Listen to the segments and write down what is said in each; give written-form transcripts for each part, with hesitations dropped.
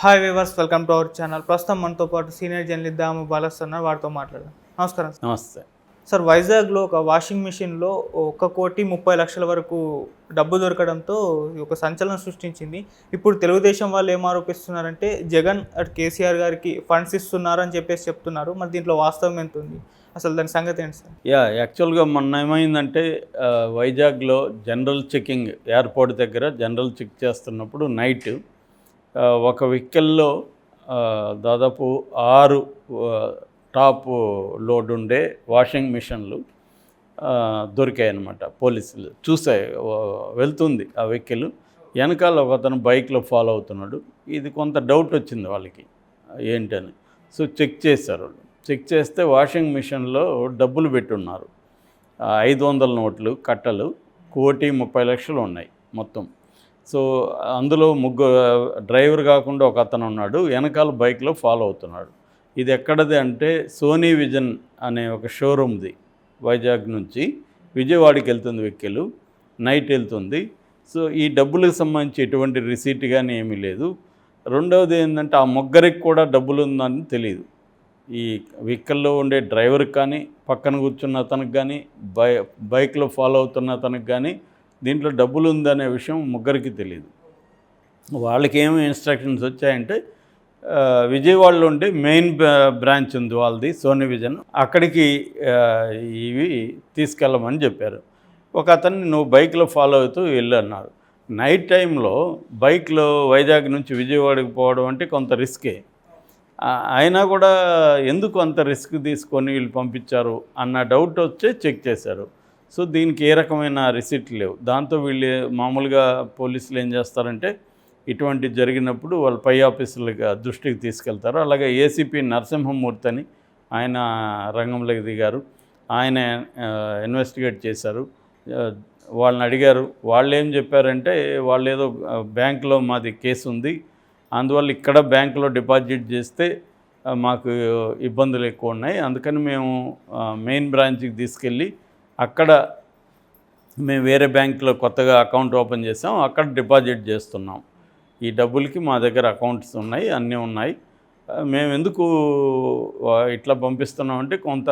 Hi viewers, welcome to our channel. ప్రస్తుతం మనతో పాటు సీనియర్ జర్నలిస్ట్ దాము బాలస్తున్నారు, వారితో మాట్లాడదాం. నమస్కారం సార్. నమస్తే సార్, వైజాగ్లో ఒక వాషింగ్ మిషన్లో 1,30,30,00,000 వరకు డబ్బు దొరకడంతో ఒక సంచలనం సృష్టించింది. ఇప్పుడు తెలుగుదేశం వాళ్ళు ఏం ఆరోపిస్తున్నారంటే జగన్ కేసీఆర్ గారికి ఫండ్స్ ఇస్తున్నారని చెప్పేసి చెప్తున్నారు. మరి దీంట్లో వాస్తవం ఎంత ఉంది, అసలు దాని సంగతి ఏంటి సార్? యాక్చువల్గా మొన్న ఏమైందంటే వైజాగ్లో జనరల్ చెకింగ్ ఎయిర్పోర్ట్ దగ్గర జనరల్ చెక్ చేస్తున్నప్పుడు నైట్ ఒక వెహికల్లో దాదాపు 6 టాప్ లోడ్ ఉండే వాషింగ్ మిషన్లు దొరికాయన్నమాట. పోలీసులు చూసాయి, వెళ్తుంది ఆ వెహికల్, వెనకాల ఒక అతను బైక్లో ఫాలో అవుతున్నాడు. ఇది కొంత డౌట్ వచ్చింది వాళ్ళకి ఏంటని. సో చెక్ చేశారు. చెక్ చేస్తే వాషింగ్ మిషన్లో డబ్బులు పెట్టున్నారు. 500 నోట్లు కట్టలు, 1,30,00,000 ఉన్నాయి మొత్తం. సో అందులో డ్రైవర్ కాకుండా ఒక అతను ఉన్నాడు, వెనకాల బైక్లో ఫాలో అవుతున్నాడు. ఇది ఎక్కడది అంటే సోనీ విజన్ అనే ఒక షోరూమ్ది. వైజాగ్ నుంచి విజయవాడకి వెళ్తుంది వెహికల్, నైట్ వెళ్తుంది. సో ఈ డబ్బులకు సంబంధించి ఎటువంటి రిసీట్ కానీ ఏమీ లేదు. రెండవది ఏంటంటే ఆ ముగ్గురికి కూడా డబ్బులు ఉందని తెలియదు. ఈ వెహికల్లో ఉండే డ్రైవర్కి కానీ, పక్కన కూర్చున్న అతనికి కానీ, బైక్లో ఫాలో అవుతున్న అతనికి కానీ దీంట్లో డబ్బులు ఉందనే విషయం ముగ్గురికి తెలియదు. వాళ్ళకి ఏమి ఇన్స్ట్రక్షన్స్ వచ్చాయంటే విజయవాడలో ఉండే మెయిన్ బ్రాంచ్ ఉంది వాళ్ళది, సోనీ విజన్, అక్కడికి ఇవి తీసుకెళ్ళమని చెప్పారు. ఒక అతన్ని నువ్వు బైక్లో ఫాలో అవుతూ వెళ్ళు అన్నారు. నైట్ టైంలో బైక్లో వైజాగ్ నుంచి విజయవాడకి పోవడం అంటే కొంత రిస్కే. అయినా కూడా ఎందుకు అంత రిస్క్ తీసుకొని వీళ్ళు పంపించారు అన్న డౌట్ వచ్చే చెక్ చేశారు. సో దీనికి ఏ రకమైన రిసిప్ట్ లేవు. దాంతో వీళ్ళు మామూలుగా పోలీసులు ఏం చేస్తారంటే ఇటువంటి జరిగినప్పుడు వాళ్ళు పై ఆఫీసులుగా దృష్టికి తీసుకెళ్తారు. అలాగే ఏసీపీ నరసింహమూర్తి అని ఆయన రంగంలోకి దిగారు. ఆయన ఇన్వెస్టిగేట్ చేశారు. వాళ్ళని అడిగారు. వాళ్ళు ఏం చెప్పారంటే వాళ్ళు ఏదో బ్యాంకులో మాది కేసు ఉంది, అందువల్ల ఇక్కడ బ్యాంకులో డిపాజిట్ చేస్తే మాకు ఇబ్బందులు ఎక్కువ ఉన్నాయి, అందుకని మేము మెయిన్ బ్రాంచ్కి తీసుకెళ్ళి అక్కడ మేము వేరే బ్యాంకులో కొత్తగా అకౌంట్ ఓపెన్ చేసాం, అక్కడ డిపాజిట్ చేస్తున్నాం. ఈ డబ్బులకి మా దగ్గర అకౌంట్స్ ఉన్నాయి, అన్నీ ఉన్నాయి. మేము ఎందుకు ఇట్లా పంపిస్తున్నామంటే కొంత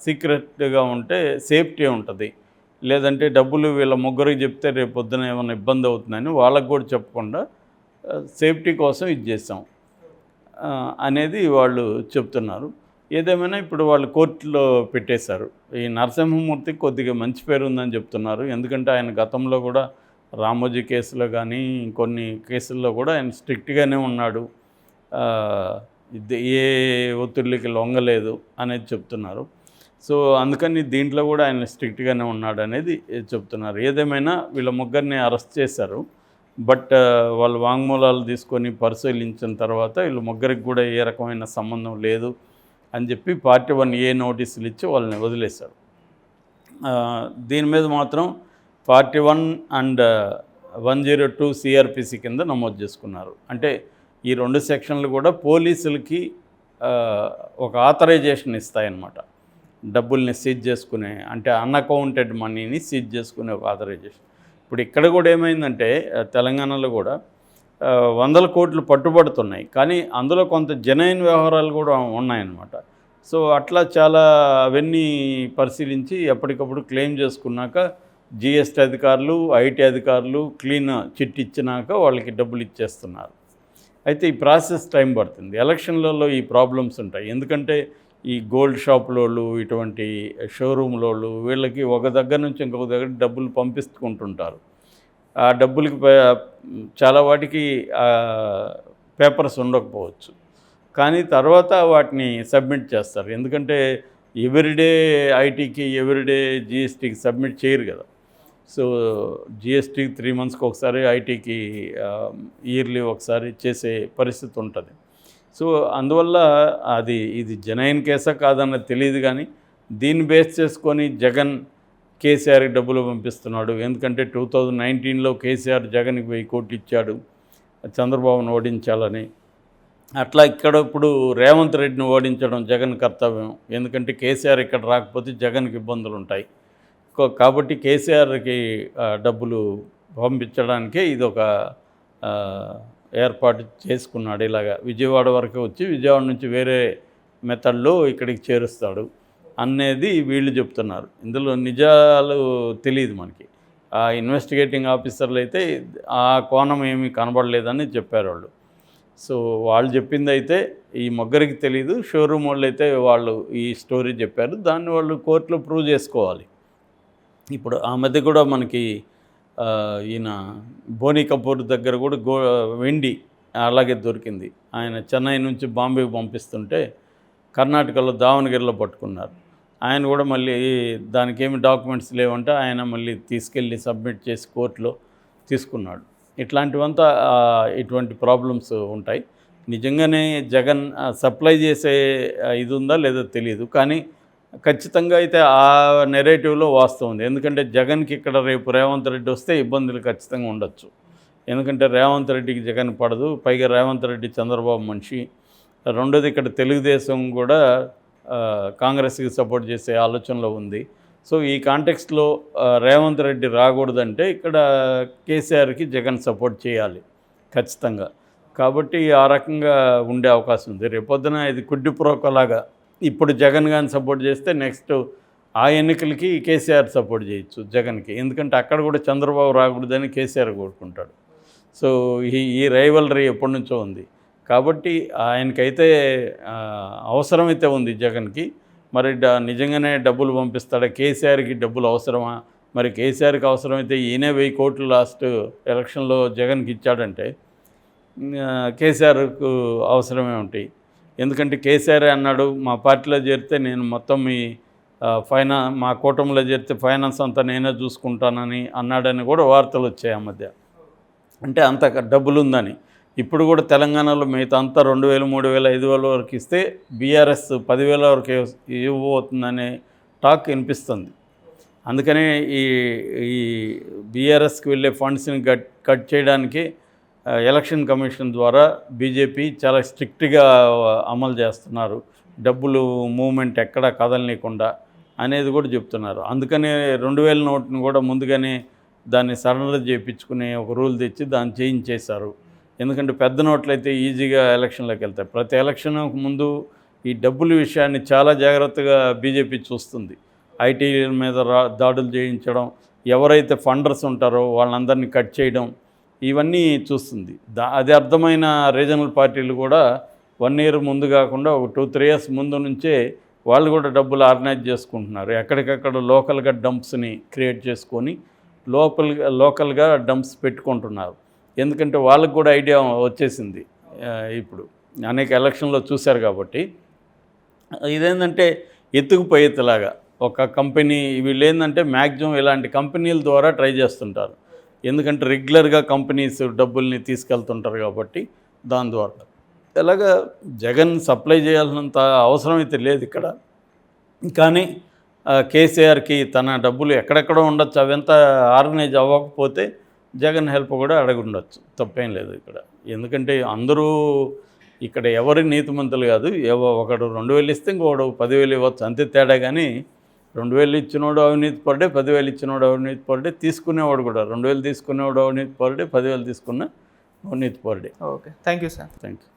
సీక్రెట్గా ఉంటే సేఫ్టీ ఉంటుంది, లేదంటే డబ్బులు వీళ్ళ ముగ్గురికి చెప్తే రేపు పొద్దున ఏమైనా ఇబ్బంది అవుతుందని వాళ్ళకు కూడా చెప్పకుండా సేఫ్టీ కోసం ఇది చేసాం అనేది వాళ్ళు చెప్తున్నారు. ఏదేమైనా ఇప్పుడు వాళ్ళు కోర్టులో పెట్టేశారు. ఈ నరసింహమూర్తికి కొద్దిగా మంచి పేరు ఉందని చెప్తున్నారు. ఎందుకంటే ఆయన గతంలో కూడా రామోజీ కేసులో కానీ ఇంకొన్ని కేసుల్లో కూడా ఆయన స్ట్రిక్ట్గానే ఉన్నాడు, ఏ ఒత్తిడికి లొంగలేదు అనేది చెప్తున్నారు. సో అందుకని దీంట్లో కూడా ఆయన స్ట్రిక్ట్గానే ఉన్నాడు అనేది చెప్తున్నారు. ఏదేమైనా వీళ్ళ ముగ్గురిని అరెస్ట్ చేశారు. బట్ వాళ్ళు వాంగ్మూలాలు తీసుకొని పరిశీలించిన తర్వాత వీళ్ళు ముగ్గురికి కూడా ఏ రకమైన సంబంధం లేదు అని చెప్పి పార్టీ 1A నోటీసులు ఇచ్చి వాళ్ళని వదిలేశారు. దీని మీద మాత్రం పార్టీ 1 అండ్ 102 CRPC కింద నమోదు చేసుకున్నారు. అంటే ఈ 2 సెక్షన్లు కూడా పోలీసులకి ఒక ఆథరైజేషన్ ఇస్తాయన్నమాట. డబ్బుల్ని సీజ్ చేసుకునే, అంటే అన్అకౌంటెడ్ మనీని సీజ్ చేసుకునే ఒక ఆథరైజేషన్. ఇప్పుడు ఇక్కడ కూడా ఏమైందంటే తెలంగాణలో కూడా 100 కోట్లు పట్టుబడుతున్నాయి, కానీ అందులో కొంత జెన్యూన్ వ్యవహారాలు కూడా ఉన్నాయన్నమాట. సో అట్లా చాలా అవన్నీ పరిశీలించి ఎప్పటికప్పుడు క్లెయిమ్ చేసుకున్నాక GST అధికారులు, IT అధికారులు క్లీన్ చిట్ ఇచ్చినాక వాళ్ళకి డబ్బులు ఇచ్చేస్తున్నారు. అయితే ఈ ప్రాసెస్ టైం పడుతుంది. ఎలక్షన్లలో ఈ ప్రాబ్లమ్స్ ఉంటాయి. ఎందుకంటే ఈ గోల్డ్ షాపులోళ్ళు, ఇటువంటి షోరూమ్లోళ్ళు వీళ్ళకి ఒక దగ్గర నుంచి ఇంకొక దగ్గర డబ్బులు పంపిస్తుంటుంటారు. ఆ డబ్బులకి చాలా వాటికి పేపర్స్ ఉండకపోవచ్చు, కానీ తర్వాత వాటిని సబ్మిట్ చేస్తారు. ఎందుకంటే ఎవ్రీడే ITకి, ఎవ్రీడే GSTకి సబ్మిట్ చేయరు కదా. సో GSTకి 3 monthsకి ఒకసారి, ITకి ఇయర్లీ ఒకసారి చేసే పరిస్థితి ఉంటుంది. సో అందువల్ల ఇది జెన్యూన్ కేసా కాదన్నది తెలియదు, కానీ దీన్ని బేస్ చేసుకొని జగన్ KCRకి డబ్బులు పంపిస్తున్నాడు. ఎందుకంటే 2019లో KCR జగన్కి 1000 కోట్లు ఇచ్చాడు చంద్రబాబును ఓడించాలని. అట్లా ఇక్కడ ఇప్పుడు రేవంత్ రెడ్డిని ఓడించడం జగన్ కర్తవ్యం. ఎందుకంటే KCR ఇక్కడ రాకపోతే జగన్కి ఇబ్బందులు ఉంటాయి. కాబట్టి KCRకి డబ్బులు పంపించడానికే ఇది ఒక ఏర్పాటు చేసుకున్నాడు. ఇలాగా విజయవాడ వరకు వచ్చి విజయవాడ నుంచి వేరే మెథడ్లో ఇక్కడికి చేరుస్తాడు అనేది వీళ్ళు చెప్తున్నారు. ఇందులో నిజాలు తెలియదు మనకి. ఆ ఇన్వెస్టిగేటింగ్ ఆఫీసర్లు అయితే ఆ కోణం ఏమీ కనబడలేదని చెప్పారు వాళ్ళు. సో వాళ్ళు చెప్పింది అయితే ఈ ముగ్గురికి తెలీదు. షోరూమ్ వాళ్ళు అయితే వాళ్ళు ఈ స్టోరీ చెప్పారు. దాన్ని వాళ్ళు కోర్టులో ప్రూవ్ చేసుకోవాలి. ఇప్పుడు ఆ మధ్య కూడా మనకి ఈయన బోనీ కపూర్ దగ్గర కూడా వెండి అలాగే దొరికింది. ఆయన చెన్నై నుంచి బాంబేకి పంపిస్తుంటే కర్ణాటకలో దావణగిరిలో పట్టుకున్నారు. ఆయన కూడా మళ్ళీ దానికి ఏమి డాక్యుమెంట్స్ లేవంటే ఆయన మళ్ళీ తీసుకెళ్ళి సబ్మిట్ చేసి కోర్టులో తీసుకున్నాడు. ఇట్లాంటివంతా ఇటువంటి ప్రాబ్లమ్స్ ఉంటాయి. నిజంగానే జగన్ సప్లై చేసే ఇది ఉందా లేదో తెలియదు, కానీ ఖచ్చితంగా అయితే ఆ నెరేటివ్లో వాస్తవం ఉంది. ఎందుకంటే జగన్కి ఇక్కడ రేపు రేవంత్ రెడ్డి వస్తే ఇబ్బందులు ఖచ్చితంగా ఉండొచ్చు. ఎందుకంటే రేవంత్ రెడ్డికి జగన్ పడదు, పైగా రేవంత్ రెడ్డి చంద్రబాబు మనిషి. రెండోది ఇక్కడ తెలుగుదేశం కూడా కాంగ్రెస్కి సపోర్ట్ చేసే ఆలోచనలో ఉంది. సో ఈ కాంటెక్స్ట్లో రేవంత్ రెడ్డి రాకూడదంటే ఇక్కడ కేసీఆర్కి జగన్ సపోర్ట్ చేయాలి ఖచ్చితంగా. కాబట్టి ఆ రకంగా ఉండే అవకాశం ఉంది. రేపొద్దున ఇది కుడ్డి ప్రోకలాగా ఇప్పుడు జగన్ కానీ సపోర్ట్ చేస్తే నెక్స్ట్ ఆ ఎన్నికలకి కేసీఆర్ సపోర్ట్ చేయొచ్చు జగన్కి. ఎందుకంటే అక్కడ కూడా చంద్రబాబు రాకూడదని కేసీఆర్ కోరుకుంటాడు. సో ఈ రైవలరీ ఎప్పటి నుంచో ఉంది. కాబట్టి ఆయనకైతే అవసరమైతే ఉంది జగన్కి. మరి నిజంగానే డబ్బులు పంపిస్తాడా? కేసీఆర్కి డబ్బులు అవసరమా? మరి కేసీఆర్కి అవసరమైతే ఈయనే 1000 కోట్లు లాస్ట్ ఎలక్షన్లో జగన్కి ఇచ్చాడంటే కేసీఆర్కు అవసరమే ఉంటాయి. ఎందుకంటే కేసీఆర్ అన్నాడు, మా పార్టీలో చేరితే నేను మొత్తం మీ మా కూటమిలో చేరితే ఫైనాన్స్ అంతా నేనే చూసుకుంటానని అన్నాడని కూడా వార్తలు వచ్చాయి ఆ మధ్య. అంటే అంత డబ్బులు ఉందని. ఇప్పుడు కూడా తెలంగాణలో మిగతా అంతా 2000, 3000, 5000 వరకు ఇస్తే బీఆర్ఎస్ 10,000 వరకు ఇవ్వబోతుందనే టాక్ వినిపిస్తుంది. అందుకనే ఈ బీఆర్ఎస్కి వెళ్ళే ఫండ్స్ని కట్ చేయడానికి ఎలక్షన్ కమిషన్ ద్వారా బీజేపీ చాలా స్ట్రిక్ట్గా అమలు చేస్తున్నారు. డబ్బులు మూవ్మెంట్ ఎక్కడా కదలనీయకుండా అనేది కూడా చెప్తున్నారు. అందుకనే 2000 నోట్ని కూడా ముందుగానే దాన్ని సరెండర్ చేయించుకునే ఒక రూల్ తెచ్చి దాన్ని చేయించేశారు. ఎందుకంటే పెద్ద నోట్లు అయితే ఈజీగా ఎలక్షన్లోకి వెళ్తాయి. ప్రతి ఎలక్షన్ ముందు ఈ డబ్బుల విషయాన్ని చాలా జాగ్రత్తగా బీజేపీ చూస్తుంది. ఐటీల మీద దాడులు చేయించడం, ఎవరైతే ఫండర్స్ ఉంటారో వాళ్ళందరినీ కట్ చేయడం, ఇవన్నీ చూస్తుంది. అది అర్థమైన రీజనల్ పార్టీలు కూడా 1 year ముందు కాకుండా ఒక 2-3 years ముందు నుంచే వాళ్ళు కూడా డబ్బులు ఆర్గనైజ్ చేసుకుంటున్నారు. ఎక్కడికక్కడ లోకల్గా డంప్స్ని క్రియేట్ చేసుకొని లోకల్గా డంప్స్ పెట్టుకుంటున్నారు. ఎందుకంటే వాళ్ళకు కూడా ఐడియా వచ్చేసింది, ఇప్పుడు అనేక ఎలక్షన్లో చూశారు కాబట్టి. ఇదేంటంటే ఎత్తుకుపోయేలాగా ఒక కంపెనీ, వీళ్ళు ఏంటంటే మ్యాక్సిమం ఇలాంటి కంపెనీల ద్వారా ట్రై చేస్తుంటారు. ఎందుకంటే రెగ్యులర్గా కంపెనీస్ డబ్బుల్ని తీసుకెళ్తుంటారు కాబట్టి దాని ద్వారా. ఇలాగా జగన్ సప్లై చేయాల్సినంత అవసరం అయితే లేదు ఇక్కడ. కానీ కేసీఆర్కి తన డబ్బులు ఎక్కడెక్కడో ఉండొచ్చు, అవంతా ఆర్గనైజ్ అవ్వకపోతే జగన్ హెల్ప్ కూడా అడగుండొచ్చు, తప్పేం లేదు ఇక్కడ. ఎందుకంటే అందరూ ఇక్కడ ఎవరి నీతిమంతులు కాదు. ఒకడు 2000 ఇస్తే ఇంకోడు 10,000 ఇవ్వచ్చు, అంతే తేడా. కానీ 2000 ఇచ్చినోడు అవినీతి పర్డే, 10,000 ఇచ్చినోడు అవినీతి పర్డే, తీసుకునేవాడు కూడా 2000 తీసుకునేవాడు అవినీతి పర్డే, 10,000 తీసుకున్న అవినీతి per day. Okay, thank you sir. Thank you.